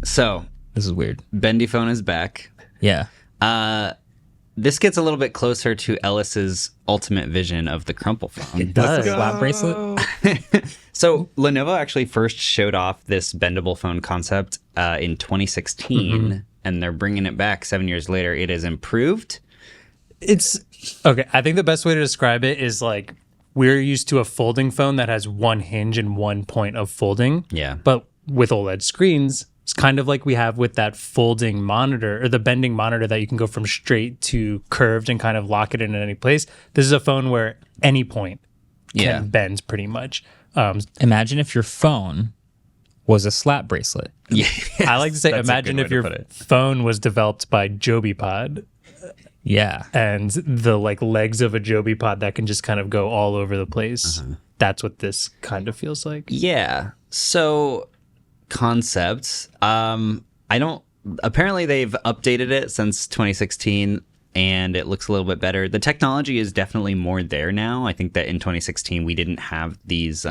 So This is weird. bendy phone is back. Yeah. This gets a little bit closer to Ellis's ultimate vision of the crumple phone. It does. Slap bracelet. So Lenovo actually first showed off this bendable phone concept in 2016, and they're bringing it back 7 years later. It is improved. It's okay. I think the best way to describe it is like we're used to a folding phone that has one hinge and one point of folding. Yeah. But with OLED screens, it's kind of like we have with that folding monitor or the bending monitor that you can go from straight to curved and kind of lock it in at any place. This is a phone where any point can bend pretty much. Imagine if your phone was a slap bracelet. Yeah. I like to say, That's a imagine good if way to your put it. phone was developed by Joby Pod Yeah. and the like legs of a Joby Pod that can just kind of go all over the place. That's what this kind of feels like. Yeah. So concepts. Apparently they've updated it since 2016 and it looks a little bit better. The technology is definitely more there now. I think that in 2016 we didn't have these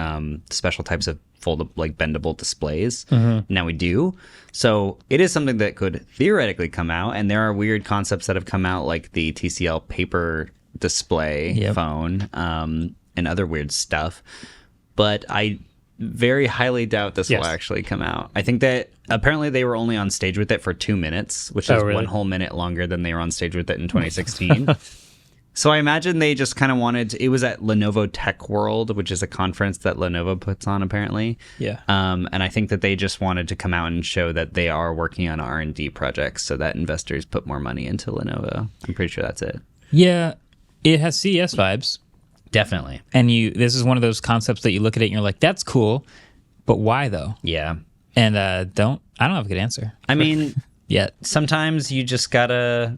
special types of bendable displays. Now we do. So it is something that could theoretically come out, and there are weird concepts that have come out like the TCL paper display phone and other weird stuff. But I very highly doubt this will actually come out. I think that apparently they were only on stage with it for 2 minutes, which is really? 1 whole minute longer than they were on stage with it in 2016. So I imagine they just kind of wanted it was at Lenovo Tech World, which is a conference that Lenovo puts on apparently. Yeah. And I think that they just wanted to come out and show that they are working on R&D projects so that investors put more money into Lenovo. I'm pretty sure that's it. Yeah. It has CES vibes. Definitely. And this is one of those concepts that you look at it and you're like, that's cool, but why though? Yeah. And I don't have a good answer I mean, yet. sometimes you just gotta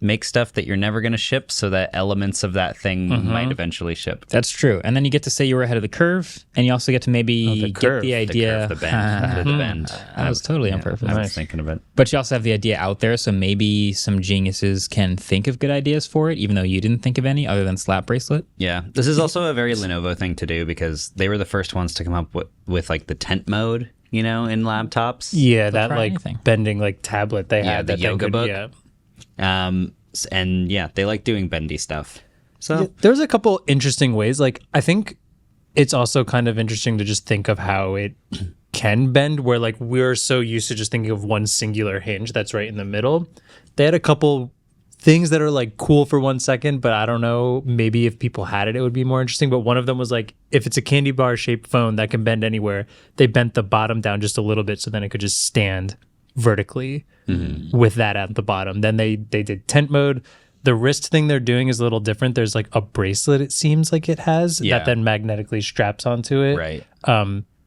make stuff that you're never going to ship so that elements of that thing might eventually ship. That's true. And then you get to say you were ahead of the curve, and you also get to maybe get the idea. The bend. The bend. That was totally on purpose. I was thinking of it. But you also have the idea out there, so maybe some geniuses can think of good ideas for it, even though you didn't think of any other than slap bracelet. Yeah. This is also a very Lenovo thing to do because they were the first ones to come up with like the tent mode, in laptops. Yeah, that try like anything. bending like tablet they had. the that yoga book. Yeah. And yeah, they like doing bendy stuff. So Yeah, there's a couple interesting ways. Like, I think it's also kind of interesting to just think of how it can bend, where like we're so used to just thinking of one singular hinge that's right in the middle. They had a couple things that are like cool for 1 second, but I don't know, maybe if people had it, it would be more interesting. But one of them was like, if it's a candy bar shaped phone that can bend anywhere, they bent the bottom down just a little bit so then it could just stand vertically with that at the bottom. Then they did tent mode. The wrist thing they're doing is a little different. There's like a bracelet, it seems like it has, that then magnetically straps onto it. Right.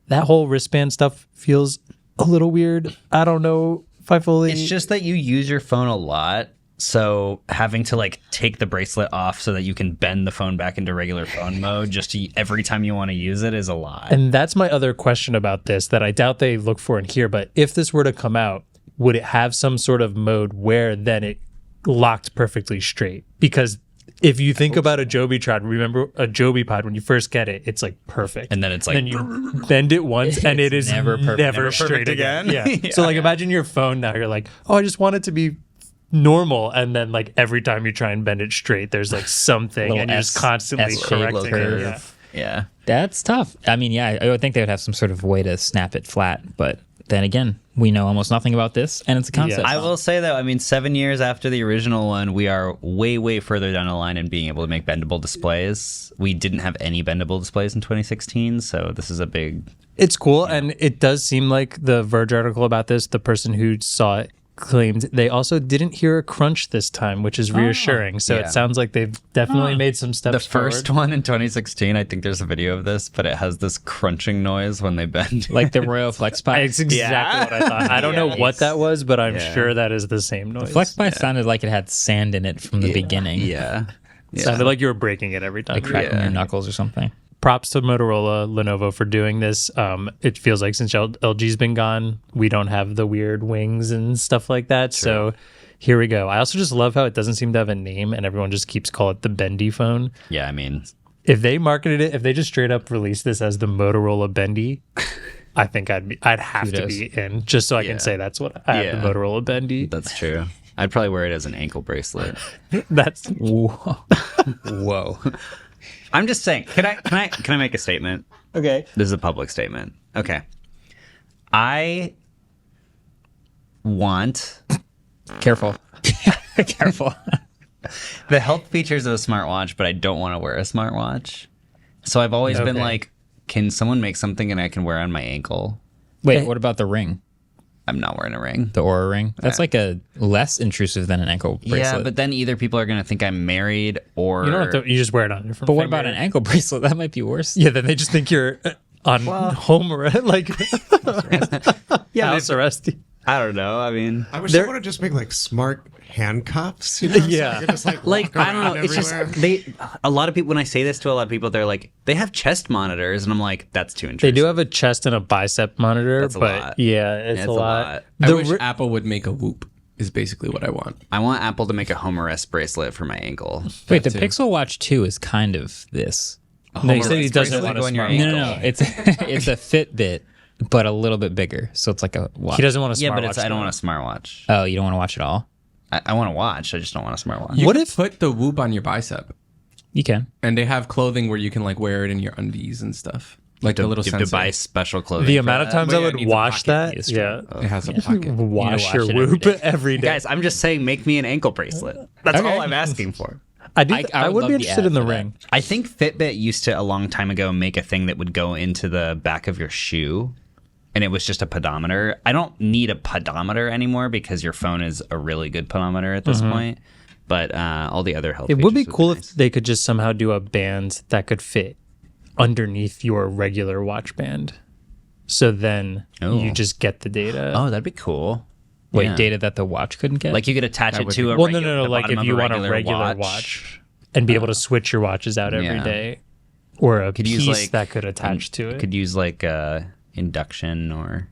That whole wristband stuff feels a little weird. I don't know if I fully... It's just that you use your phone a lot. So having to like take the bracelet off so that you can bend the phone back into regular phone mode every time you want to use it is a lot. And that's my other question about this that I doubt they look for in here. But if this were to come out, would it have some sort of mode where then it locked perfectly straight? Because if you think about a Joby Pod, remember a Joby Pod, when you first get it, it's like perfect. And then it's like... Then you bend it once and it is never perfect. never straight again. Yeah. Yeah. So like imagine your phone now, you're like, oh, I just want it to be normal, and then like every time you try and bend it straight, there's like something and you're just constantly correcting it. Yeah. That's tough. I mean, yeah, I would think they would have some sort of way to snap it flat, but then again, we know almost nothing about this, and it's a concept. I will say though, I mean, 7 years after the original one, we are way, way further down the line in being able to make bendable displays. We didn't have any bendable displays in 2016, so this is a big... It's cool, and it does seem like the Verge article about this, the person who saw it claimed they also didn't hear a crunch this time, which is reassuring. So it sounds like they've definitely made some steps The first forward. one in 2016, I think there's a video of this, but it has this crunching noise when they bend. Like the Royal Flex Pi. It's exactly what I thought. I don't know what that was, but I'm sure that is the same noise. Flex Pi sounded like it had sand in it from the beginning. Yeah. Sounded like you were breaking it every time. Like cracking your knuckles or something. Props to Motorola, Lenovo for doing this. It feels like since LG's been gone, we don't have the weird wings and stuff like that. True. So here we go. I also just love how it doesn't seem to have a name and everyone just keeps calling it the Bendy phone. Yeah, I mean... If they marketed it, if they just straight up released this as the Motorola Bendy, I think I'd have to be in just so I can say that's what I have the Motorola Bendy. That's true. I'd probably wear it as an ankle bracelet. That's Whoa. I'm just saying. Can I make a statement? okay. This is a public statement. Okay. I want Careful. Careful. the health features of a smartwatch, but I don't want to wear a smartwatch. So I've always been like, can someone make something and I can wear on my ankle? Wait, what about the ring? I'm not wearing a ring. The Aura ring? That's like a less intrusive than an ankle bracelet. Yeah, but then either people are going to think I'm married or... You don't have to, you just wear it on your But what about an ankle bracelet? That might be worse. Yeah, then they just think you're on home arrest, like house arrest. I don't know. I mean... I wish they would have just make like smart handcuffs. You know? Yeah. So you could just, like I don't know. It's just everywhere. a lot of people, when I say this to a lot of people, they're like, they have chest monitors, and I'm like, that's too They intrusive. do have a chest and a bicep monitor, That's a but lot. yeah, it's a lot. I wish Apple would make a Whoop. Is basically what I want. I want Apple to make a home arrest bracelet for my ankle. Wait, the too. Pixel Watch 2 is kind of this. No, he said he doesn't bracelet want go a in your smart. ankle. No. It's it's a Fitbit, but a little bit bigger. So it's like a watch. He doesn't want a Yeah, smart but I don't want a smartwatch. Oh, you don't want to watch it all? I want to watch. I just don't want a smartwatch. You What could if- put the Whoop on your bicep, You can. and they have clothing where you can like wear it in your undies and stuff, like the little You have to sensor. buy special clothing. The for amount of that. times But I yeah, it would needs a wash pocket. that, It's yeah, It has a pocket. wash wash your it every whoop day. every day. Guys, I'm just saying, make me an ankle bracelet. That's Okay. all I'm asking for. I do. I I would would love be the interested ad in the for that. ring. I think Fitbit used to, a long time ago, make a thing that would go into the back of your shoe, and it was just a pedometer. I don't need a pedometer anymore because your phone is a really good pedometer at this point. But all the other health It would be features cool nice. if they could just somehow do a band that could fit underneath your regular watch band. So then Oh. you just get the data. Oh, that'd be cool. Wait, Yeah. date that the watch couldn't get? Like you could attach it would to be- a Well, regular, no. the Like bottom if of you want a regular watch and be able to switch your watches out every Yeah. day, or a Could piece use, like, that could attach to it. Could use like induction or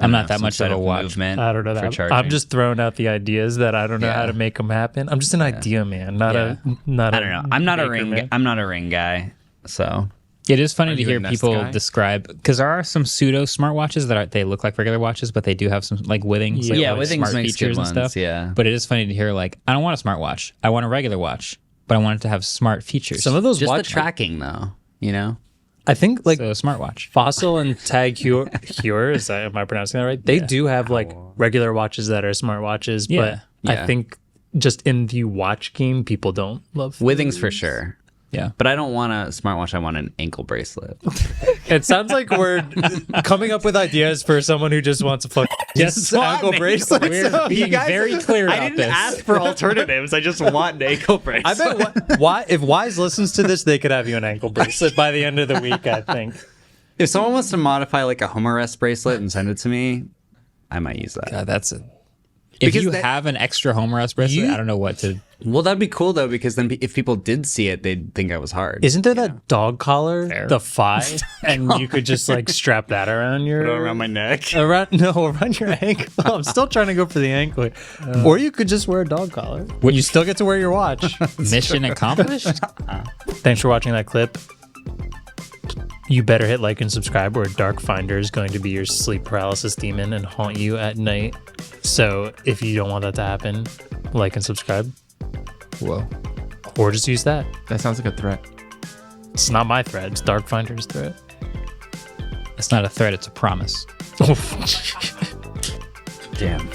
I'm not know, that some much sort of a watch. movement I don't know for that. charging. I'm just throwing out the ideas that I don't know how Yeah. to make them happen. I'm just an idea man, not Yeah. not. I don't know. I'm not a maker ring. man. I'm not a ring guy. So It is funny to you a hear Nest people guy? describe, because there are some pseudo smartwatches that they look like regular watches, but they do have some like Withings, like, Yeah, like, Withings smart makes good features and ones, stuff. yeah. But it is funny to hear like, I don't want a smartwatch. I want a regular watch, but I want it to have smart features. Some of those just the watch tracking, though. You know, I think like so a smartwatch. Fossil and Tag Heuer, am I pronouncing that right? They do have like regular watches that are smartwatches, but Yeah. I think just in the watch game, people don't love Withings for sure. Yeah. But I don't want a smartwatch. I want an ankle bracelet. It sounds like we're coming up with ideas for someone who just wants a fuck just ankle bracelet. We're being very clear about this. for alternatives. I just want an ankle bracelet. I bet why if Wise listens to this, they could have you an ankle bracelet by the end of the week. I think. If someone wants to modify like a home arrest bracelet and send it to me, I might use that. God, that's a. If Because you that- have an extra home arrest bracelet, I don't know what to. Well, that'd be cool though, because then if people did see it, they'd think I was hard. Isn't there that dog collar, Fair. the Phi, and you could just like strap that around your my neck. around your ankle. I'm still trying to go for the ankle, or you could just wear a dog collar. You still get to wear your watch. Mission accomplished. Thanks for watching that clip. You better hit like and subscribe, or Dark Finder is going to be your sleep paralysis demon and haunt you at night. So if you don't want that to happen, like and subscribe, Whoa. or just use that. That sounds like a threat. It's not my threat. It's Dark Finder's threat. It's not a threat. It's a promise. Damn.